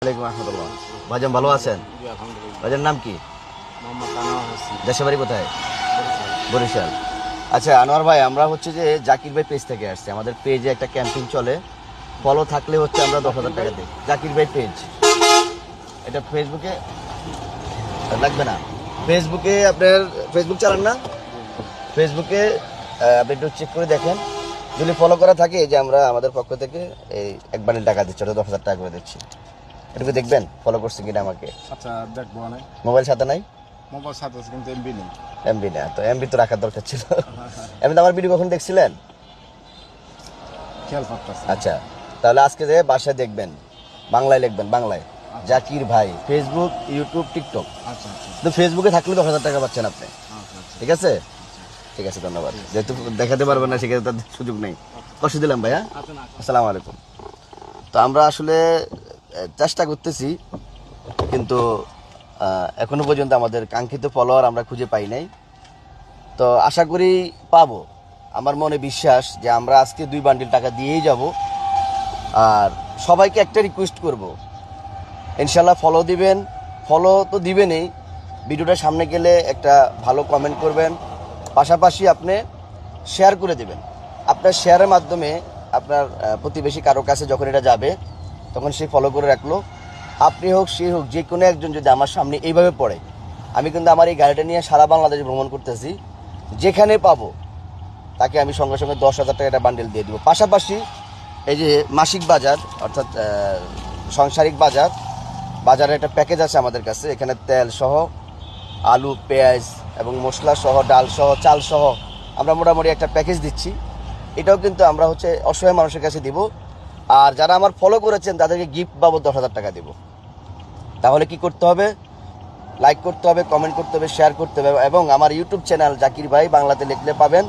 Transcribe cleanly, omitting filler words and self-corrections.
ওয়ালাইকুম রহমতুল্লাহ। ভাইজান ভালো আছেন? ভাইজান নাম কি? দেশের বাড়ি কোথায়? বরিশাল। আচ্ছা আনোয়ার ভাই, আমরা হচ্ছে যে জাকির ভাই পেজ থেকে আসছি। আমাদের পেজে একটা ক্যাম্পিং চলে, ফলো থাকলে হচ্ছে আমরা 10,000 টাকা দিই। জাকির ভাই পেজ, এটা ফেসবুকে লাগবে না। ফেসবুকে আপনার ফেসবুক চালান না? ফেসবুকে আপনি একটু চেক করে দেখেন, যদি ফলো করা থাকে যে আমরা আমাদের পক্ষ থেকে এই এক বান্ডিল টাকা দিচ্ছি, ওটা 10,000 টাকা করে দিচ্ছি। এটুকু দেখবেন ফলো করছি কিনা আমাকে। আচ্ছা দেখবো অনেক। মোবাইল সাথে নাই? মোবাইল সাথে আছে কিন্তু এমবি নেই। এমবি না তো, এমবি তো রাখার দরকার ছিল। এমনি আমার ভিডিও কখন দেখছিলেন? খেয়াল করতেছে। আচ্ছা, তাহলে আজকে যে বাসায় দেখবেন, বাংলায় লিখবেন, বাংলায় জাকির ভাই, ফেসবুক, ইউটিউব, টিকটক। আচ্ছা আচ্ছা তো ফেসবুকে থাকলে 10,000 টাকা পাচ্ছেন আপনি। আচ্ছা আচ্ছা। ঠিক আছে, ঠিক আছে, ধন্যবাদ। যেহেতু দেখাতে পারবেন না সেক্ষেত্রে তার সুযোগ নেই। কষ্ট দিলাম ভাইয়া। আসসালামু আলাইকুম। তো আমরা আসলে চেষ্টা করতেছি, কিন্তু এখনো পর্যন্ত আমাদের কাঙ্ক্ষিত ফলোয়ার আমরা খুঁজে পাই নাই। তো আশা করি পাবো। আমার মনে বিশ্বাস যে আমরা আজকে 2 বান্ডিল টাকা দিয়েই যাব। আর সবাইকে একটা রিকোয়েস্ট করব, ইনশাল্লাহ ফলো দিবেন। ফলো তো দিবেনই, ভিডিওটা সামনে গেলে একটা ভালো কমেন্ট করবেন, পাশাপাশি আপনি শেয়ার করে দেবেন। আপনার শেয়ারের মাধ্যমে আপনার প্রতিবেশী কারো কাছে যখন এটা যাবে, তখন সে ফলো করে রাখলো। আপনি হোক, সে হোক, যে কোনো একজন যদি আমার সামনে এইভাবে পড়ে, আমি কিন্তু আমার এই গাড়িটা নিয়ে সারা বাংলাদেশ ভ্রমণ করতেছি, যেখানে পাবো তাকে আমি সঙ্গে সঙ্গে 10,000 টাকা একটা বান্ডেল দিয়ে দিব। পাশাপাশি এই যে মাসিক বাজার, অর্থাৎ সাংসারিক বাজার, বাজারের একটা প্যাকেজ আছে আমাদের কাছে। এখানে তেল সহ, আলু, পেঁয়াজ এবং মশলা সহ, ডাল সহ, চাল সহ আমরা মোটামুটি একটা প্যাকেজ দিচ্ছি। এটাও কিন্তু আমরা হচ্ছে অসহায় মানুষের কাছে দিব। আর যারা আমার ফলো করেছেন তাদেরকে গিফট বাবদ 10,000 টাকা দেব। তাহলে কি করতে হবে? লাইক করতে হবে, কমেন্ট করতে হবে, শেয়ার করতে হবে, এবং আমার ইউটিউব চ্যানেল জাকির ভাই বাংলাতে লিখলে পাবেন।